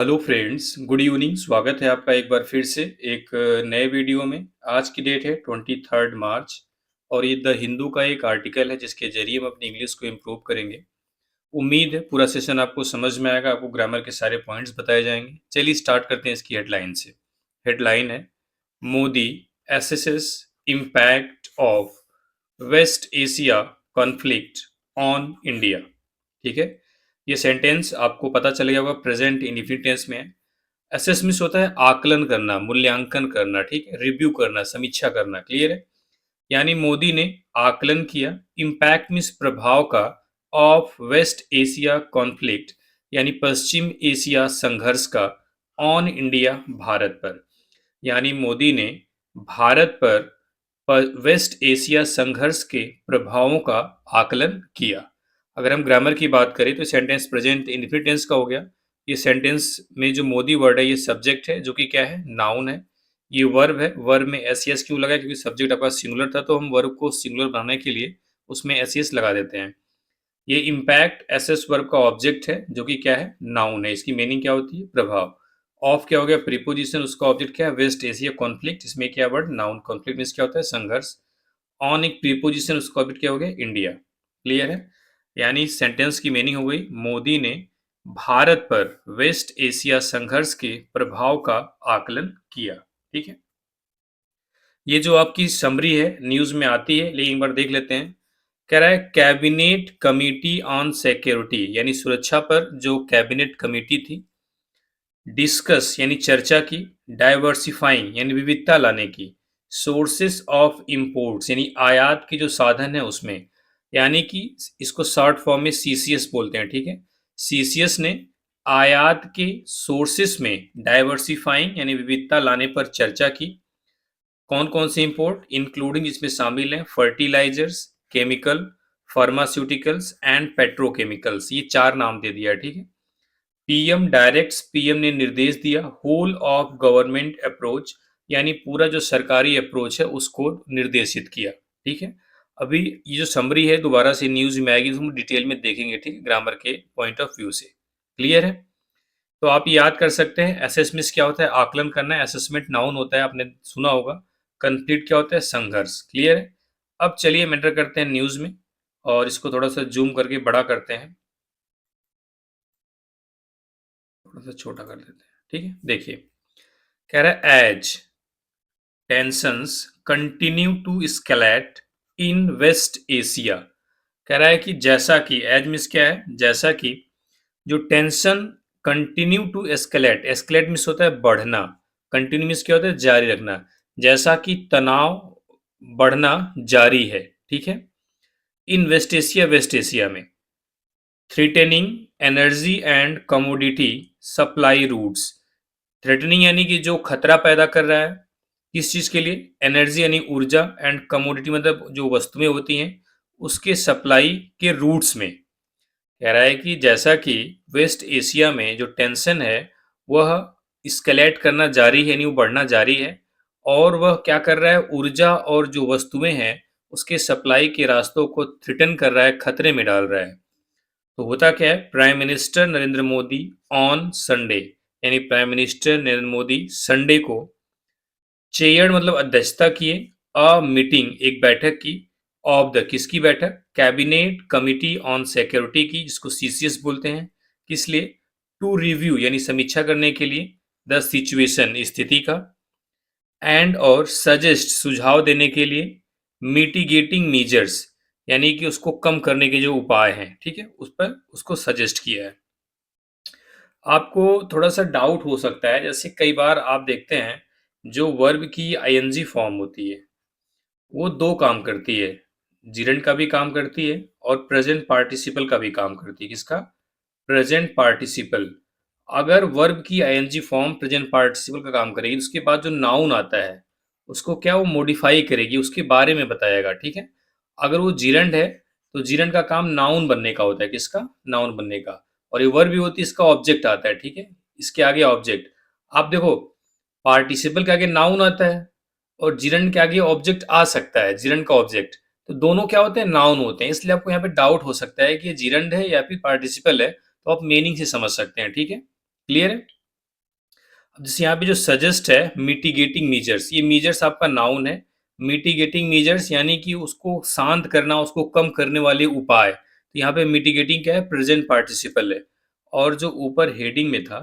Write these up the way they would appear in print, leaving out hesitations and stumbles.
Hello friends, good evening. स्वागत है आपका एक बार फिर से एक नए वीडियो में। आज की डेट है 23 मार्च और ये द हिंदू का एक आर्टिकल है जिसके जरिए हम अपनी इंग्लिश को इम्प्रूव करेंगे। उम्मीद है पूरा सेशन आपको समझ में आएगा, आपको ग्रामर के सारे पॉइंट्स बताए जाएंगे। चलिए स्टार्ट करते हैं इसकी हेडलाइन से। हेडलाइन है Modi assesses impact of West Asia conflict on India. ठीक है, ये सेंटेंस आपको पता चलेगा होगा प्रेजेंट इंडिफिनिट टेंस में है। असेस मीन्स होता है आकलन करना, मूल्यांकन करना, ठीक है, रिव्यू करना, समीक्षा करना। क्लियर है? यानी मोदी ने आकलन किया, इम्पैक्ट मीन्स प्रभाव का, ऑफ वेस्ट एशिया कॉन्फ्लिक्ट यानी पश्चिम एशिया संघर्ष का, ऑन इंडिया भारत पर। यानी मोदी ने भारत पर वेस्ट एशिया संघर्ष के प्रभावों का आकलन किया। अगर हम ग्रामर की बात करें तो सेंटेंस प्रेजेंट इंडेफिनिट टेंस का हो गया। ये सेंटेंस में जो मोदी वर्ड है ये सब्जेक्ट है, जो कि क्या है, नाउन है। ये वर्ब है, वर्ब में एस एस क्यों लगा, क्योंकि सब्जेक्ट आपका सिंगुलर था तो हम वर्ब को सिंगुलर बनाने के लिए उसमें एस एस लगा देते हैं। ये इम्पैक्ट एस एस वर्ब का ऑब्जेक्ट है, जो कि क्या है, नाउन है। इसकी मीनिंग क्या होती है, प्रभाव। ऑफ क्या हो गया, प्रीपोजिशन, उसका ऑब्जेक्ट क्या है, वेस्ट एशिया कॉन्फ्लिक्ट, इसमें क्या वर्ड, नाउन। कॉन्फ्लिक्ट मीन्स क्या होता है, संघर्ष। ऑन एक प्रीपोजिशन, उसका ऑब्जेक्ट क्या हो गया, इंडिया। क्लियर है? यानी सेंटेंस की मीनिंग हो गई, मोदी ने भारत पर वेस्ट एशिया संघर्ष के प्रभाव का आकलन किया। ठीक है, ये जो आपकी समरी है न्यूज में आती है, लेकिन एक बार देख लेते हैं। कह रहा है कैबिनेट कमिटी ऑन सिक्योरिटी, यानी सुरक्षा पर जो कैबिनेट कमिटी थी, डिस्कस यानी चर्चा की, डाइवर्सिफाइंग यानी विविधता लाने की, सोर्सेस ऑफ इंपोर्ट्स यानी आयात के जो साधन है उसमें, यानी कि इसको शॉर्ट फॉर्म में सीसीएस बोलते हैं। ठीक है, सीसीएस ने आयात के सोर्सेस में डाइवर्सिफाइंग यानी विविधता लाने पर चर्चा की। कौन कौन से इंपोर्ट, इंक्लूडिंग इसमें शामिल हैं fertilisers, chemical, pharmaceuticals and petrochemicals. ये चार नाम दे दिया। ठीक है, पीएम डायरेक्ट्स, पीएम ने निर्देश दिया। होल ऑफ गवर्नमेंट अप्रोच यानी पूरा जो सरकारी अप्रोच है उसको निर्देशित किया। ठीक है, अभी ये जो समरी है दोबारा से न्यूज में आएगी तो हम डिटेल में देखेंगे, ठीक है, ग्रामर के पॉइंट ऑफ व्यू से। क्लियर है? तो आप याद कर सकते हैं असेसमेंट क्या होता है, आकलन करना है। असेसमेंट नाउन होता है, आपने सुना होगा। कंफ्लिक्ट क्या होता है, संघर्ष। क्लियर है? अब चलिए हम एंटर करते हैं न्यूज में और इसको थोड़ा सा जूम करके बड़ा करते हैं, थोड़ा सा छोटा कर देते हैं। ठीक है, देखिए कह रहा है as tensions continue to escalate in West Asia. कह रहा है कि जैसा कि, एज मीन्स क्या है, जैसा कि जो tension continue to escalate, escalate means होता है बढ़ना, कंटिन्यू मीन्स क्या होता है, जारी रखना। जैसा कि तनाव बढ़ना जारी है। ठीक है, in West Asia, West Asia में, threatening energy and commodity supply routes. Threatening यानी कि जो खतरा पैदा कर रहा है, किस चीज के लिए, एनर्जी यानी ऊर्जा, एंड कमोडिटी मतलब जो वस्तुएं होती हैं उसके सप्लाई के रूट्स में। कह रहा है कि जैसा कि वेस्ट एशिया में जो टेंशन है वह स्केलेट करना जारी है, यानी वो बढ़ना जारी है, और वह क्या कर रहा है, ऊर्जा और जो वस्तुएं हैं उसके सप्लाई के रास्तों को थ्रेटन कर रहा है, खतरे में डाल रहा है। तो होता क्या है, prime minister Narendra Modi on Sunday, यानी prime minister Narendra Modi Sunday को चेयर मतलब अध्यक्षता किए, अ मीटिंग एक बैठक की, ऑफ द किसकी बैठक, कैबिनेट कमिटी ऑन सिक्योरिटी की, जिसको सीसीएस बोलते हैं। किस लिए, टू रिव्यू यानी समीक्षा करने के लिए, द सिचुएशन स्थिति का, एंड और सजेस्ट सुझाव देने के लिए, मिटिगेटिंग मेजर्स यानी कि उसको कम करने के जो उपाय हैं, ठीक है, उस पर उसको सजेस्ट किया है। आपको थोड़ा सा डाउट हो सकता है, जैसे कई बार आप देखते हैं जो वर्ब की आईएनजी फॉर्म होती है वो दो काम करती है, जिरंड का भी काम करती है और प्रेजेंट पार्टिसिपल का भी काम करती है। किसका, प्रेजेंट पार्टिसिपल। अगर वर्ब की आईएनजी फॉर्म प्रेजेंट पार्टिसिपल का काम करेगी, उसके बाद जो नाउन आता है उसको क्या वो मॉडिफाई करेगी, उसके बारे में बताएगा। ठीक है, अगर वो जिरंड है तो जिरंड का काम नाउन बनने का होता है। किसका, नाउन बनने का। और ये वर्ब भी होती है, इसका ऑब्जेक्ट आता है। ठीक है, इसके आगे ऑब्जेक्ट। आप देखो पार्टिसिपल के आगे नाउन आता है और जिरंड के आगे ऑब्जेक्ट आ सकता है, जिरंड का ऑब्जेक्ट। तो दोनों क्या होते हैं, नाउन होते हैं। इसलिए आपको यहाँ पे डाउट हो सकता है कि ये जिरंड है या फिर पार्टिसिपल है, तो आप मीनिंग से समझ सकते हैं। ठीक है, क्लियर है? जैसे यहाँ पे जो सजेस्ट है मिटिगेटिंग मीजर्स, ये मीजर्स आपका नाउन है। मिटिगेटिंग मीजर्स यानी कि उसको शांत करना, उसको कम करने वाले उपाय। तो यहाँ पे मिटिगेटिंग क्या है, प्रेजेंट पार्टिसिपल है। और जो ऊपर हेडिंग में था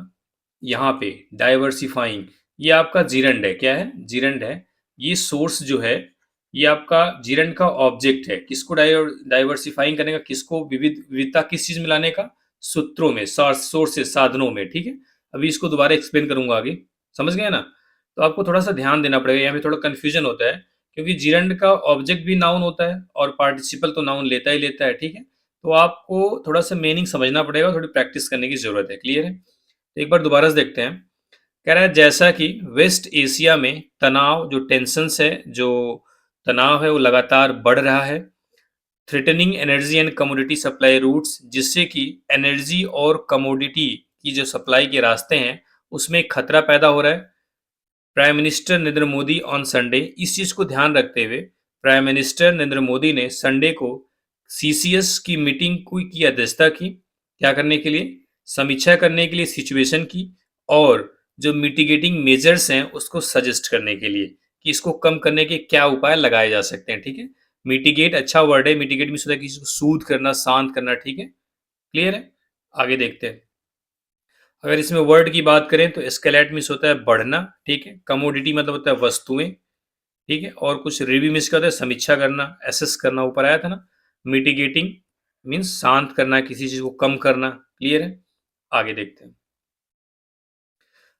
यहाँ पे डाइवर्सिफाइंग, ये आपका जीरंड है। क्या है, जीरंड है। ये सोर्स जो है, ये आपका जीरंड का ऑब्जेक्ट है। किसको डाइवर्सिफाइंग करने का, किसको विविधता किस चीज में लाने का, सूत्रों में, सोर्सेस, साधनों में। ठीक है, अभी इसको दोबारा एक्सप्लेन करूंगा आगे। समझ गए ना? तो आपको थोड़ा सा ध्यान देना पड़ेगा, यहाँ पे थोड़ा कंफ्यूजन होता है, क्योंकि जीरंड का ऑब्जेक्ट भी नाउन होता है और पार्टिसिपल तो नाउन लेता ही लेता है। ठीक है, तो आपको थोड़ा सा मीनिंग समझना पड़ेगा, थोड़ी प्रैक्टिस करने की जरूरत है। क्लियर है? तो एक बार दोबारा से देखते हैं। कह रहा है जैसा कि वेस्ट एशिया में तनाव, जो टेंशन्स है, जो तनाव है, वो लगातार बढ़ रहा है। Threatening energy and commodity supply routes, जिससे कि एनर्जी और कमोडिटी की जो सप्लाई के रास्ते हैं उसमें खतरा पैदा हो रहा है। Prime minister Narendra Modi on Sunday, इस चीज को ध्यान रखते हुए प्राइम मिनिस्टर नरेंद्र मोदी ने संडे को सीसीएस की मीटिंग की अध्यक्षता की। क्या करने के लिए, समीक्षा करने के लिए सिचुएशन की, और जो मिटिगेटिंग मेजर्स हैं उसको सजेस्ट करने के लिए कि इसको कम करने के क्या उपाय लगाए जा सकते हैं। ठीक है, मिटिगेट अच्छा वर्ड है। मिटिगेट मीन्स होता है किसी को सूद करना, शांत करना। ठीक है, क्लियर है? आगे देखते हैं। अगर इसमें वर्ड की बात करें तो एस्केलेट मीन्स होता है बढ़ना। ठीक है, कमोडिटी मतलब होता है वस्तुएं। ठीक है, और कुछ रिव्यू मीन्स क्या होता है, समीक्षा करना, एसेस करना, ऊपर आया था ना। मिटिगेटिंग मीन्स शांत करना, किसी चीज को कम करना। क्लियर है? आगे देखते हैं।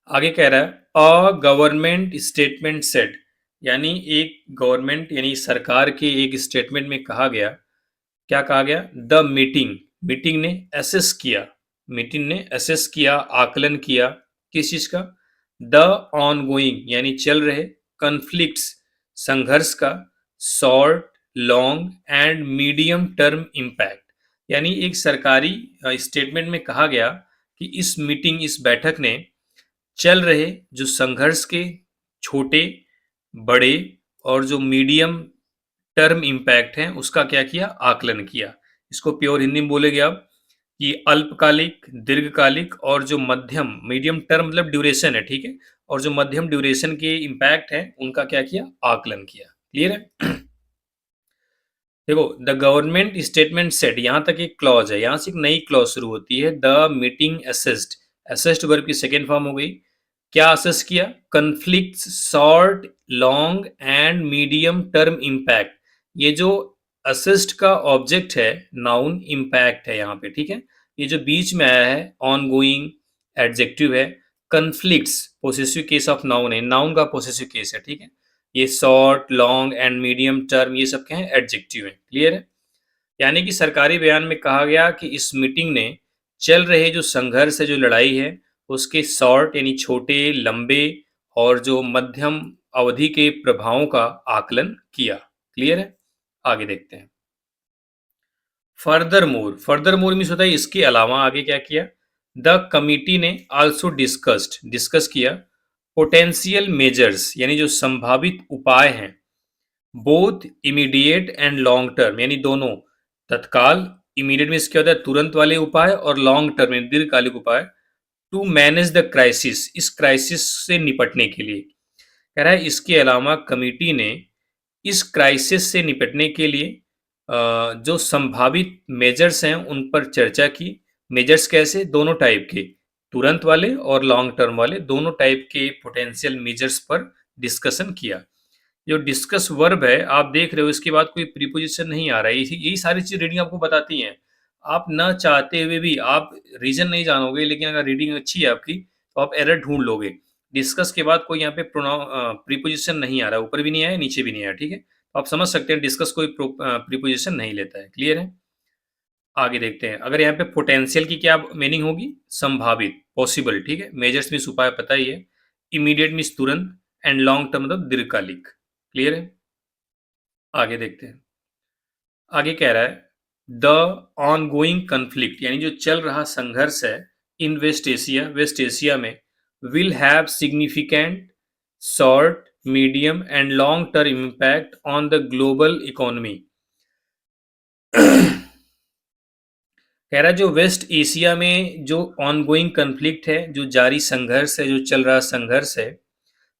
आगे कह रहा है अ गवर्नमेंट स्टेटमेंट सेड, यानी एक गवर्नमेंट यानी सरकार के एक स्टेटमेंट में कहा गया। क्या कहा गया, द मीटिंग, मीटिंग ने एसेस किया, मीटिंग ने एसेस किया, आकलन किया, किस चीज का, द ऑनगोइंग यानी चल रहे, कन्फ्लिक्ट्स संघर्ष का, short, long and medium term impact. यानी एक सरकारी स्टेटमेंट में कहा गया कि इस मीटिंग, इस बैठक ने चल रहे जो संघर्ष के छोटे, बड़े और जो मीडियम टर्म इम्पैक्ट है उसका क्या किया, आकलन किया। इसको प्योर हिंदी में बोलेगे आप कि अल्पकालिक, दीर्घकालिक और जो मध्यम, मीडियम टर्म मतलब ड्यूरेशन है। ठीक है, और जो मध्यम ड्यूरेशन के इम्पैक्ट है उनका क्या किया, आकलन किया। क्लियर है? देखो, द गवर्नमेंट स्टेटमेंट सेट, यहां तक एक क्लॉज है, यहां से एक नई क्लॉज शुरू होती है। The meeting assessed, assessed verb की सेकेंड फॉर्म हो गई। क्या असेस किया, conflict, short, long and medium term impact. ये जो असिस्ट का ऑब्जेक्ट है नाउन, इम्पैक्ट है यहाँ पे। ठीक है, ये जो बीच में आया है ऑन गोइंग एडजेक्टिव है। Conflicts possessive case of noun है, नाउन का पोसेसिव केस है। ठीक है, ये short, long and medium term ये सब क्या है, एडजेक्टिव है। क्लियर है? यानी कि सरकारी बयान में कहा गया कि इस मीटिंग ने चल रहे जो संघर्ष है, जो लड़ाई है, उसके शॉर्ट यानी छोटे, लंबे और जो मध्यम अवधि के प्रभावों का आकलन किया। क्लियर है? आगे देखते हैं। Further more, further more means होता है इसके अलावा। आगे क्या किया, द कमिटी ने आल्सो डिस्कस्ड, डिस्कस किया, पोटेंशियल मेजर्स यानी जो संभावित उपाय हैं, both immediate and long term यानी दोनों, तत्काल, इमीडिएट मीन्स क्या होता है तुरंत वाले उपाय, और लॉन्ग टर्म यानी दीर्घकालिक उपाय, टू मैनेज द क्राइसिस, इस क्राइसिस से निपटने के लिए। कह रहा है इसके अलावा कमिटी ने इस क्राइसिस से निपटने के लिए जो संभावित मेजर्स हैं उन पर चर्चा की। मेजर्स कैसे, दोनों टाइप के, तुरंत वाले और लॉन्ग टर्म वाले, दोनों टाइप के पोटेंशियल मेजर्स पर डिस्कशन किया। जो डिस्कस वर्ब है आप देख रहे हो, इसके बाद कोई प्रीपोजिशन नहीं आ रहा है। यही सारी चीज रीडिंग आपको बताती हैं। आप न चाहते हुए भी, आप रीजन नहीं जानोगे, लेकिन अगर रीडिंग अच्छी है आपकी तो आप एरर ढूंढ लोगे। डिस्कस के बाद कोई यहाँ पे प्रीपोजिशन नहीं आ रहा है, ऊपर भी नहीं आया, नीचे भी नहीं आया। ठीक है, तो आप समझ सकते हैं डिस्कस कोई प्रीपोजिशन नहीं लेता है। क्लियर है? आगे देखते हैं। अगर यहाँ पे पोटेंशियल की क्या मीनिंग होगी, संभावित, पॉसिबल। ठीक है, मेजर्स मीन्स उपाय पता ही है, इमीडिएट मीन्स तुरंत, एंड लॉन्ग टर्म मतलब दीर्घकालिक। क्लियर है? आगे देखते हैं। आगे कह रहा है द ऑनगोइंग कन्फ्लिक्ट यानी जो चल रहा संघर्ष है in West Asia, West Asia में, will have significant short, medium and long term impact on the global economy. कह रहा है जो वेस्ट एशिया में जो ऑनगोइंग कन्फ्लिक्ट है, जो जारी संघर्ष है, जो चल रहा संघर्ष है,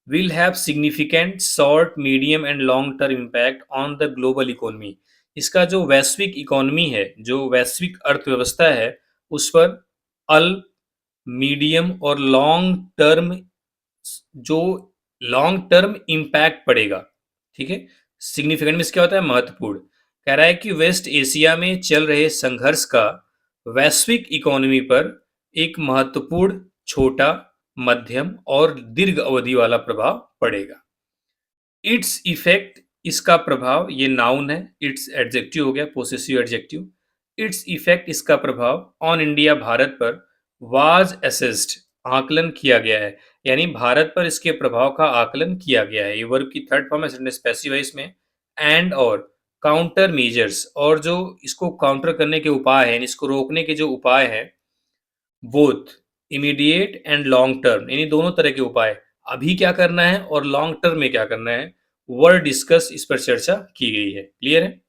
will have significant short, medium and long term impact on the global economy। इसका जो वैश्विक इकोनॉमी है, जो वैश्विक अर्थव्यवस्था है, उस पर अल्प, मीडियम और लॉन्ग टर्म जो लॉन्ग टर्म इम्पैक्ट पड़ेगा। ठीक है, सिग्निफिकेंट मीन्स क्या होता है, महत्वपूर्ण। कह रहा है कि वेस्ट एशिया में चल रहे संघर्ष का वैश्विक इकोनॉमी पर एक महत्वपूर्ण छोटा, मध्यम और दीर्घ अवधि वाला प्रभाव पड़ेगा। इट्स इफेक्ट, इसका प्रभाव, ये नाउन है, इट्स एडजेक्टिव हो गया, पोसेसिव एडजेक्टिव। इट्स इफेक्ट, इसका प्रभाव ऑन इंडिया, भारत पर वाज असेस्ड, आकलन किया गया है, यानी भारत पर इसके प्रभाव का आकलन किया गया है। ये वर्ब की थर्ड फॉर्म है, सेंटेंस स्पेसिफाई में एंड और काउंटर मेजर्स, और जो इसको काउंटर करने के उपाय हैं, इसको रोकने के जो उपाय हैं, both immediate and long term, यानी दोनों तरह के उपाय, अभी क्या करना है और लॉन्ग टर्म में क्या करना है, वर डिस्कस, इस पर चर्चा की गई है। क्लियर है?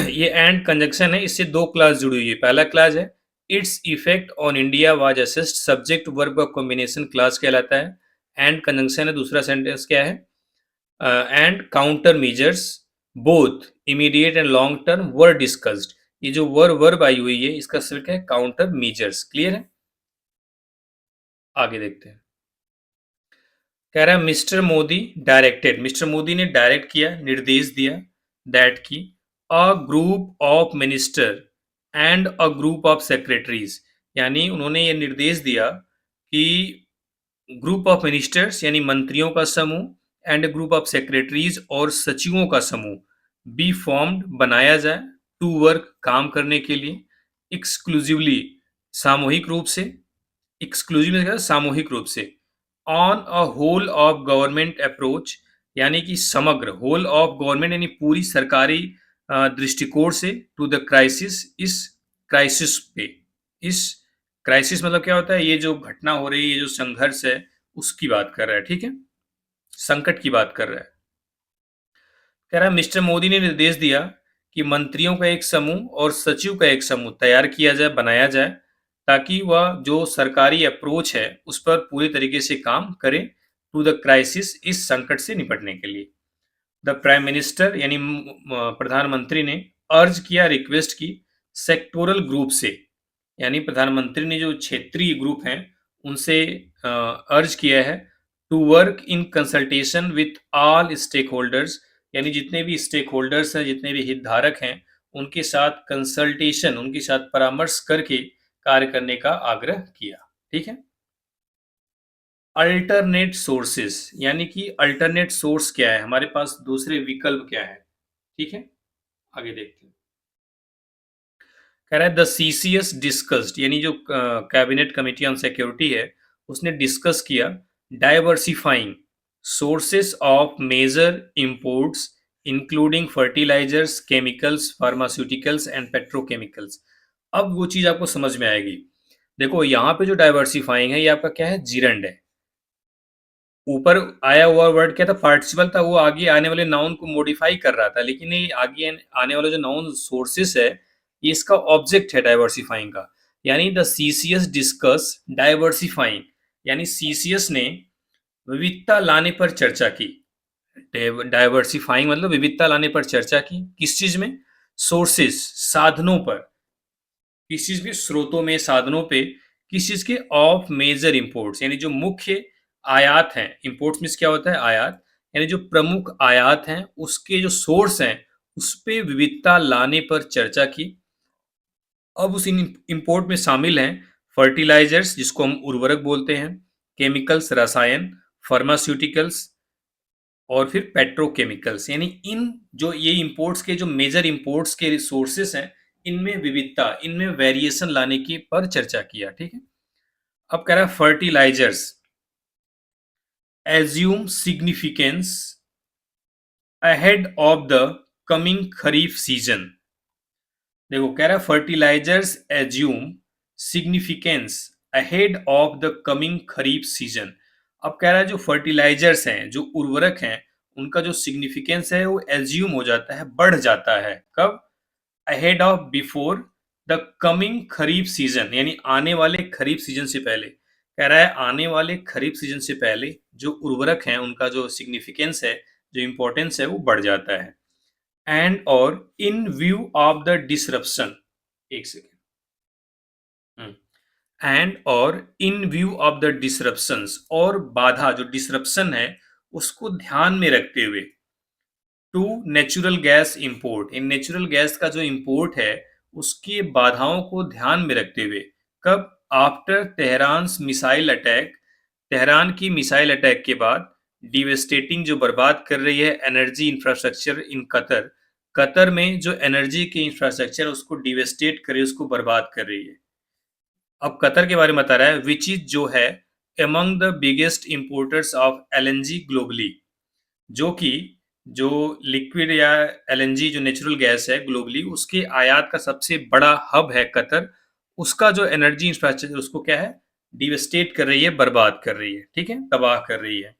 ये एंड कंजंक्शन है, इससे दो क्लास जुड़ी हुई है। पहला क्लास है its effect on India was assessed, subject verb का कॉम्बिनेशन क्लास कहलाता है। एंड कंजंक्शन है, दूसरा सेंटेंस क्या है, and counter measures both immediate and long term were discussed. ये जो वर्ब आई हुई है, इसका सिर्फ है काउंटर मेजर्स। क्लियर है? आगे देखते हैं। कह रहा है mister Modi directed, mister Modi ने डायरेक्ट किया, निर्देश दिया, दैट की a group of minister and a group of secretaries, यानी उन्होंने ये निर्देश दिया कि ग्रुप ऑफ मिनिस्टर्स यानी मंत्रियों का समूह एंड ग्रुप ऑफ सेक्रेटरीज और सचिवों का समूह बी फॉर्म्ड, बनाया जाए, टू वर्क, काम करने के लिए, एक्सक्लूसिवली, सामूहिक रूप से, एक्सक्लूसिव सामूहिक रूप से, on a whole of government approach, यानी कि समग्र, होल ऑफ गवर्नमेंट यानी पूरी सरकारी दृष्टिकोण से, टू द क्राइसिस, इस क्राइसिस पे, इस क्राइसिस मतलब क्या होता है, ये जो घटना हो रही है, ये जो संघर्ष है, उसकी बात कर रहा है। ठीक है, संकट की बात कर रहा है। कह रहा है मिस्टर मोदी ने निर्देश दिया कि मंत्रियों का एक समूह और सचिव का एक समूह तैयार किया जाए, बनाया जाए, ताकि वह जो सरकारी अप्रोच है उस पर पूरी तरीके से काम करे, टू द क्राइसिस, इस संकट से निपटने के लिए। द प्राइम मिनिस्टर यानी प्रधानमंत्री ने अर्ज किया, रिक्वेस्ट की, सेक्टोरल ग्रुप से, यानी प्रधानमंत्री ने जो क्षेत्रीय ग्रुप हैं उनसे अर्ज किया है, to work in consultation with all stakeholders, यानी जितने भी स्टेक होल्डर्स हैं, जितने भी हितधारक हैं, उनके साथ कंसल्टेशन, उनके साथ परामर्श करके कार्य करने का आग्रह किया। ठीक है, अल्टरनेट सोर्सेस, यानी कि अल्टरनेट सोर्स क्या है, हमारे पास दूसरे विकल्प क्या है। ठीक है, आगे देखते हैं। कह रहा है द सीसीएस डिस्कस्ड, यानी जो कैबिनेट कमेटी ऑन सिक्योरिटी है उसने डिस्कस किया, diversifying sources of major imports including fertilisers, chemicals, pharmaceuticals and petrochemicals. अब वो चीज आपको समझ में आएगी। देखो यहाँ पे जो डाइवर्सिफाइंग है, ये आपका क्या है, जीरंड है। ऊपर आया हुआ वर्ड क्या था, पार्टिसिपल था, वो आगे आने वाले नाउन को मॉडिफाई कर रहा था, लेकिन ये आगे आने वाला जो नाउन सोर्सेस है, ये इसका ऑब्जेक्ट है डाइवर्सिफाइंग का। यानी द सीसीएस डिस्कस डाइवर्सिफाइंग, यानी सीसीएस ने विविधता लाने पर चर्चा की। डाइवर्सिफाइंग मतलब विविधता लाने पर चर्चा की, किस चीज में, सोर्सेस, साधनों पर, किस चीज के, स्रोतों में, साधनों पे, किस चीज के, ऑफ मेजर इंपोर्ट्स, यानी जो मुख्य आयात हैं, इंपोर्ट्स मीन्स क्या होता है, आयात, यानी जो प्रमुख आयात हैं उसके जो सोर्स हैं उस पे विविधता लाने पर चर्चा की। अब उस इंपोर्ट में शामिल हैं फर्टिलाइजर्स, जिसको हम उर्वरक बोलते हैं, केमिकल्स, रसायन, फार्मास्यूटिकल्स और फिर पेट्रोकेमिकल्स, यानी इन जो ये इंपोर्ट्स के जो मेजर इंपोर्ट्स के रिसोर्सेस हैं, इनमें विविधता, इनमें वेरिएशन लाने की पर चर्चा किया। ठीक है, अब कह रहा है fertilisers assume significance ahead of the coming kharif season. देखो कह रहा है fertilisers assume significance ahead of the coming kharif season. अब कह रहा है जो फर्टिलाइजर्स हैं, जो उर्वरक हैं, उनका जो सिग्निफिकेंस है वो एज्यूम हो जाता है, बढ़ जाता है, कब, ahead of, before the coming kharif season, यानी आने वाले खरीफ सीजन से पहले, कह रहा है आने वाले खरीफ सीजन से पहले जो उर्वरक हैं उनका जो सिग्निफिकेंस है, जो इम्पोर्टेंस है वो बढ़ जाता है। एंड और इन व्यू ऑफ द डिसरप्शन, एक सेकेंड, एंड और इन व्यू ऑफ द डिसरप्शंस, और बाधा जो डिसरप्शन है उसको ध्यान में रखते हुए, टू नेचुरल गैस इंपोर्ट, इन नेचुरल गैस का जो इंपोर्ट है उसकी बाधाओं को ध्यान में रखते हुए, कब, after Tehran missile attack, Tehran की मिसाइल अटैक के बाद, डिवेस्टेटिंग जो बर्बाद कर रही है energy infrastructure in Qatar, Qatar में जो एनर्जी के इंफ्रास्ट्रक्चर उसको डिवेस्टेट कर रही है, उसको बर्बाद कर रही है। अब कतर के बारे में बता रहा है, विच इज जो है among the biggest importers of LNG globally, जो कि जो लिक्विड या एलएनजी जो नेचुरल गैस है ग्लोबली उसके आयात का सबसे बड़ा हब है कतर, उसका जो एनर्जी इंफ्रास्ट्रक्चर उसको क्या है, डिवेस्टेट कर रही है, बर्बाद कर रही है, ठीक है, तबाह कर रही है।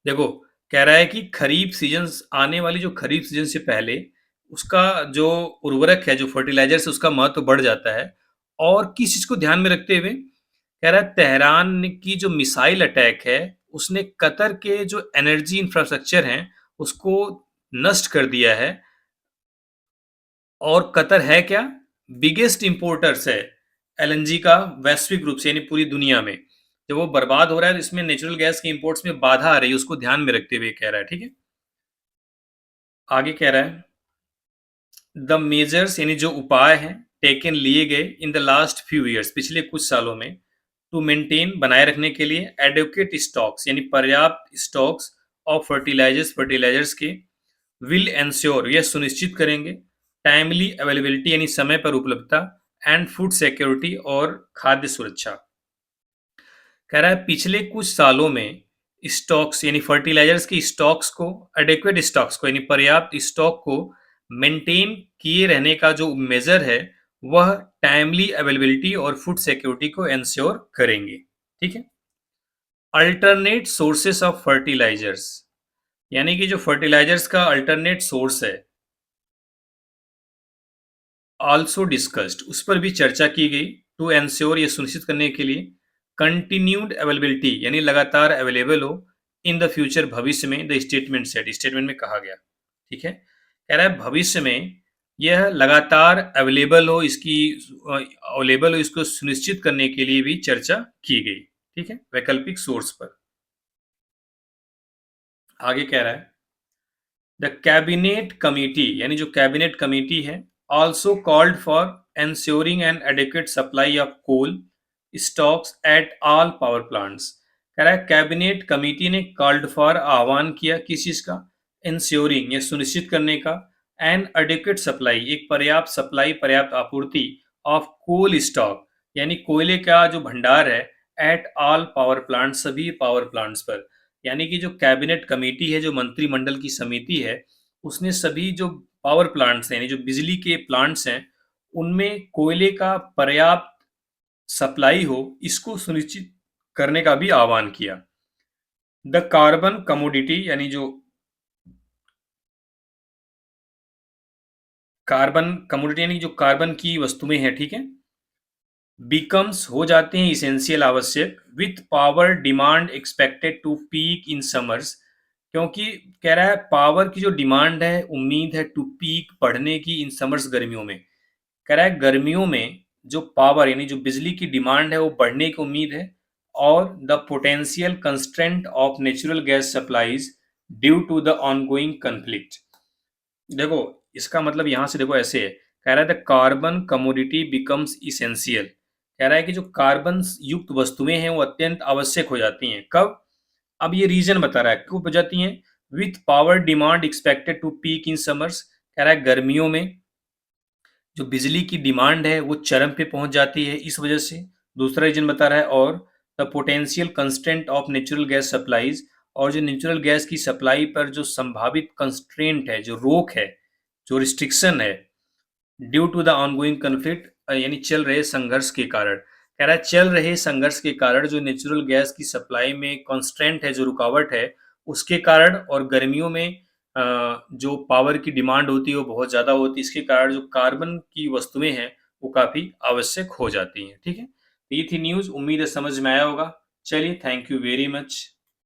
देखो, कह रहा है कि खरीफ सीजन, आने वाली जो खरीफ सीजन से पहले उसका जो उर्वरक है, जो फर्टिलाइजर है, उसका महत्व बढ़ जाता है। और किस चीज को ध्यान में रखते हुए, कह रहा है तेहरान की जो मिसाइल अटैक है उसने कतर के जो एनर्जी इंफ्रास्ट्रक्चर हैं उसको नष्ट कर दिया है। और कतर है क्या, बिगेस्ट इंपोर्टर्स है एलएनजी का वैश्विक रूप से, यानी पूरी दुनिया में। जब वो बर्बाद हो रहा है तो इसमें नेचुरल गैस के इंपोर्ट्स में बाधा आ रही है, उसको ध्यान में रखते हुए कह रहा है, ठीक है। आगे कह रहा है, द मेजर्स, यानी जो उपाय हैं टेकन, लिए गए in the last few years, पिछले कुछ सालों में, टू मेंटेन, बनाए रखने के लिए, एडुकेट स्टॉक्स, यानी पर्याप्त स्टॉक्स ऑफ फर्टिलाइजर्स, फर्टिलाइजर्स के, विल एंश्योर, यह सुनिश्चित करेंगे, टाइमली अवेलेबिलिटी, यानी समय पर उपलब्धता, एंड फूड सिक्योरिटी, और खाद्य सुरक्षा। कह रहा है पिछले कुछ सालों में स्टॉक्स, यानी फर्टिलाइजर्स की स्टॉक्स को, एडेक्वेट स्टॉक्स को, यानी पर्याप्त स्टॉक को मेंटेन किए रहने का जो मेजर है वह टाइमली अवेलेबिलिटी और फूड सिक्योरिटी को एंश्योर करेंगे, ठीक है। अल्टरनेट सोर्सेस ऑफ फर्टिलाइजर्स, यानी कि जो फर्टिलाइजर्स का अल्टरनेट सोर्स है, आल्सो डिस्कस्ड, उस पर भी चर्चा की गई, टू एंश्योर, ये सुनिश्चित करने के लिए, कंटिन्यूड अवेलेबिलिटी, यानी लगातार अवेलेबल हो, इन द फ्यूचर, भविष्य में, द स्टेटमेंट सेट, स्टेटमेंट में कहा गया, ठीक है। कह रहा है भविष्य में यह लगातार अवेलेबल हो, इसकी अवेलेबल हो, इसको सुनिश्चित करने के लिए भी चर्चा की गई, ठीक है, वैकल्पिक सोर्स पर। आगे कह रहा है, द कैबिनेट कमिटी, यानी जो कैबिनेट कमिटी है, also called for ensuring an adequate supply of coal stocks at all power plants। कह रहा है कैबिनेट कमिटी ने कॉल्ड फॉर, आह्वान किया किस चीज का, ensuring, ये सुनिश्चित करने का, एन adequate सप्लाई, एक पर्याप्त सप्लाई, पर्याप्त आपूर्ति, ऑफ कोल स्टॉक, यानी कोयले का जो भंडार है, एट ऑल पावर प्लांट, सभी पावर प्लांट्स पर। यानी कि जो कैबिनेट कमेटी है, जो मंत्रिमंडल की समिति है, उसने सभी जो पावर प्लांट्स हैं, यानी जो बिजली के प्लांट्स हैं, उनमें कोयले का पर्याप्त सप्लाई हो, इसको सुनिश्चित करने का भी आह्वान किया। द कार्बन कमोडिटी, यानी जो कार्बन कमोडिटी, यानी जो कार्बन की वस्तुएं हैं, ठीक है, बिकम्स, हो जाते हैं, इसेंशियल, आवश्यक, with power demand expected to peak in summers, क्योंकि कह रहा है पावर की जो डिमांड है, उम्मीद है, टू पीक, बढ़ने की, इन समर्स, गर्मियों में। कह रहा है गर्मियों में जो पावर, यानी जो बिजली की डिमांड है वो बढ़ने की उम्मीद है, और the potential constraint of natural gas supplies due to the ongoing conflict. देखो, इसका मतलब यहां से देखो ऐसे है, कह रहा है the carbon commodity becomes essential, कह रहा है कि जो कार्बन युक्त वस्तुएं हैं वो अत्यंत आवश्यक हो जाती हैं, कब, अब ये रीजन बता रहा है क्यों हो जाती हैं, with power demand expected to peak in summers, कह रहा है गर्मियों में जो बिजली की डिमांड है वो चरम पे पहुंच जाती है, इस वजह से। दूसरा रीजन बता रहा है, और the potential constraint of natural gas supplies, और जो नेचुरल गैस की सप्लाई पर जो संभावित कंस्ट्रेंट है, जो रोक है, जो रिस्ट्रिक्शन है, due to the ongoing conflict, यानी चल रहे संघर्ष के कारण। कह रहा है चल रहे संघर्ष के कारण जो नेचुरल गैस की सप्लाई में कॉन्स्ट्रेंट है, जो रुकावट है, उसके कारण, और गर्मियों में जो पावर की डिमांड होती है वो बहुत ज़्यादा होती है, इसके कारण जो कार्बन की वस्तुएं हैं वो काफ़ी आवश्यक हो जाती हैं। ठीक है, ये थी न्यूज़, उम्मीद है समझ में आया होगा। चलिए, थैंक यू वेरी मच।